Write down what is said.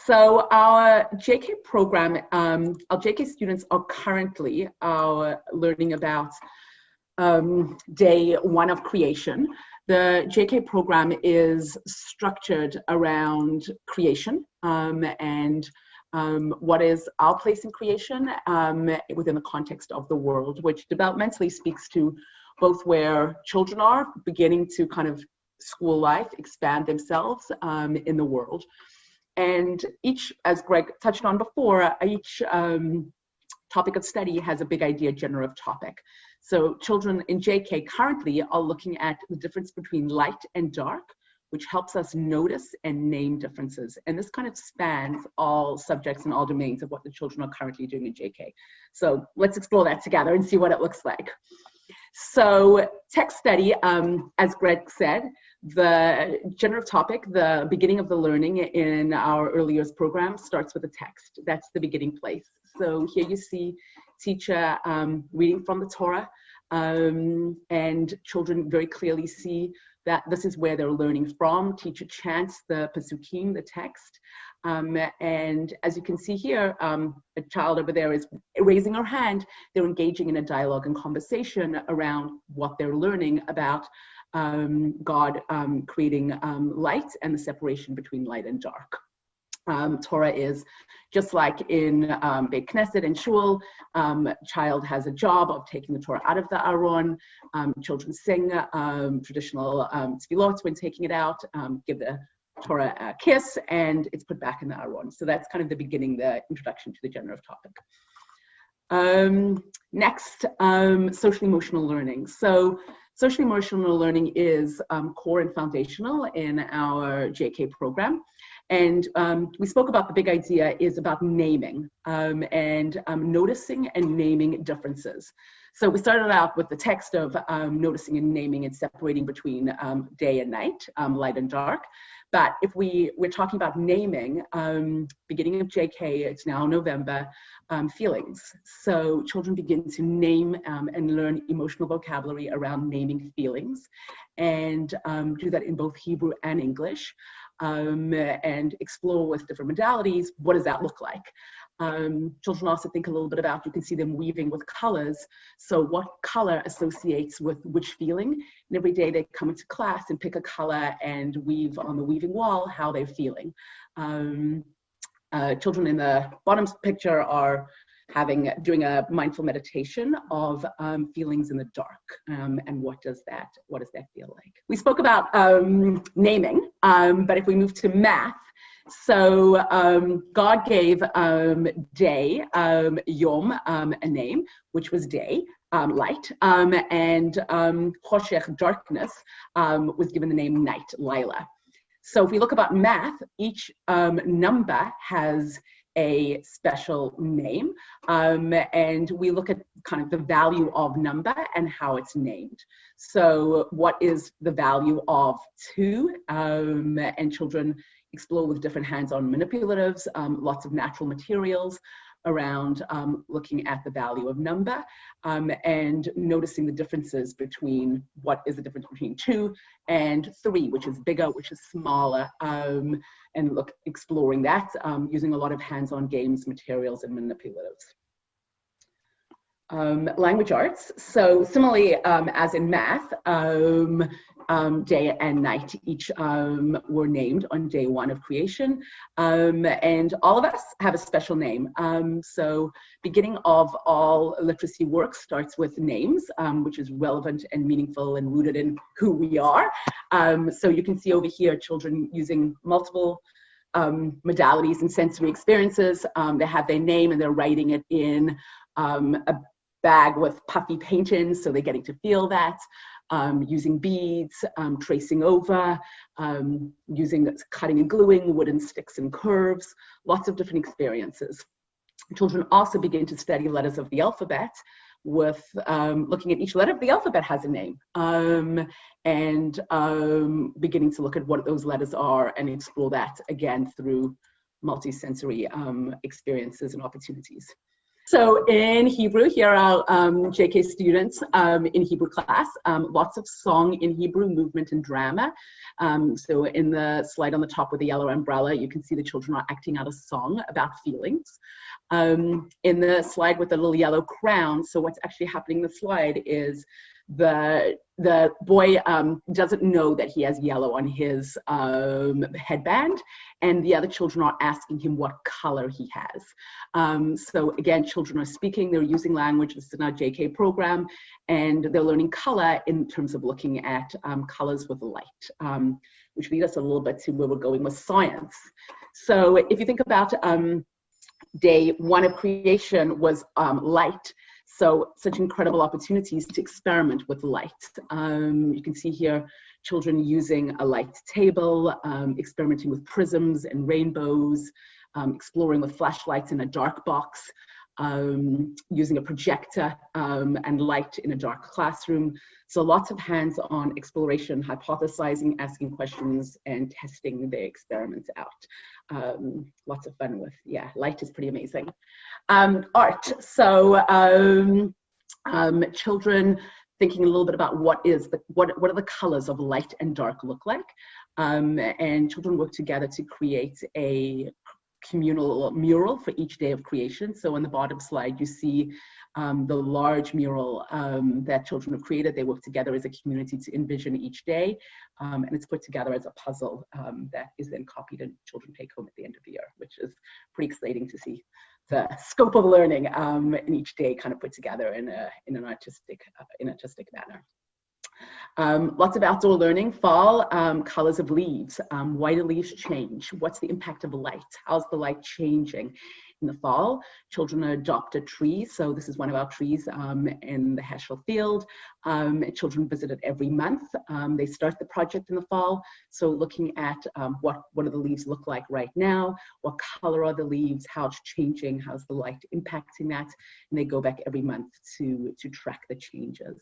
So our JK program, our JK students are currently learning about day one of creation. The JK program is structured around creation and what is our place in creation within the context of the world, which developmentally speaks to both where children are beginning to kind of school life, expand themselves in the world. And each, as Greg touched on before, each topic of study has a big idea generative topic. So children in JK currently are looking at the difference between light and dark, which helps us notice and name differences. And this kind of spans all subjects and all domains of what the children are currently doing in JK. So let's explore that together and see what it looks like. So text study, as Greg said, the generative topic, the beginning of the learning in our early years program starts with a text. That's the beginning place. So here you see teacher reading from the Torah, and children very clearly see that this is where they're learning from. Teacher chants the Pasukim, the text. And as you can see here, a child over there is raising her hand. They're engaging in a dialogue and conversation around what they're learning about God creating light and the separation between light and dark. Torah is just like in Beit Knesset and Shul, child has a job of taking the Torah out of the Aron. Children sing traditional tefillot when taking it out, give the Torah a kiss, and it's put back in the Aron. So that's kind of the beginning, the introduction to the generative topic. Next, social emotional learning. So social emotional learning is core and foundational in our JK program. And we spoke about the big idea is about naming and noticing and naming differences. So we started out with the text of noticing and naming and separating between day and night, light and dark. But if we're talking about naming, beginning of JK, it's now November, feelings. So children begin to name and learn emotional vocabulary around naming feelings, and do that in both Hebrew and English, and explore with different modalities, what does that look like? Children also think a little bit about, you can see them weaving with colors. So what color associates with which feeling? And every day they come into class and pick a color and weave on the weaving wall how they're feeling. Children in the bottom picture are doing a mindful meditation of feelings in the dark, and what does that feel like? We spoke about naming, but if we move to math, so God gave day, yom, a name, which was day, light, and choshech, darkness, was given the name night, lila. So if we look about math, each number has a special name, and we look at kind of the value of number and how it's named. So what is the value of 2? And children explore with different hands-on manipulatives, lots of natural materials around looking at the value of number, and noticing the differences between what is the difference between 2 and 3, which is bigger, which is smaller, and exploring that using a lot of hands-on games, materials, and manipulatives. Language arts. So similarly, as in math, day and night each were named on day 1 of creation, and all of us have a special name. So beginning of all literacy work starts with names, which is relevant and meaningful and rooted in who we are. So you can see over here children using multiple modalities and sensory experiences. They have their name and they're writing it in a bag with puffy paint-ins, so they're getting to feel that. Using beads, tracing over, using cutting and gluing, wooden sticks and curves, lots of different experiences. Children also begin to study letters of the alphabet with looking at each letter of the alphabet has a name, and beginning to look at what those letters are and explore that again through multi-sensory experiences and opportunities. So in Hebrew, here are JK students in Hebrew class. Lots of song in Hebrew, movement and drama. So in the slide on the top with the yellow umbrella, you can see the children are acting out a song about feelings. In the slide with the little yellow crown, so what's actually happening in the slide is the boy doesn't know that he has yellow on his headband, and the other children are asking him what color he has. So again, children are speaking, they're using language. This is our JK program, and they're learning color in terms of looking at colors with light, which leads us a little bit to where we're going with science. So if you think about day one of creation was light. So such incredible opportunities to experiment with light. You can see here children using a light table, experimenting with prisms and rainbows, exploring with flashlights in a dark box, using a projector and light in a dark classroom. So lots of hands-on exploration, hypothesizing, asking questions, and testing the experiments out. Lots of fun with, yeah, light is pretty amazing. Art, so children thinking a little bit about what are the colors of light and dark look like, and children work together to create a communal mural for each day of creation. So on the bottom slide, you see the large mural that children have created. They work together as a community to envision each day, and it's put together as a puzzle that is then copied and children take home at the end of the year, which is pretty exciting to see the scope of learning in each day kind of put together in an artistic manner. Lots of outdoor learning. Fall, colors of leaves. Why do leaves change? What's the impact of light? How's the light changing in the fall? Children adopt a tree. So this is one of our trees in the Heschel field. Children visit it every month. They start the project in the fall. So looking at what do the leaves look like right now? What color are the leaves? How it's changing? How's the light impacting that? And they go back every month to track the changes.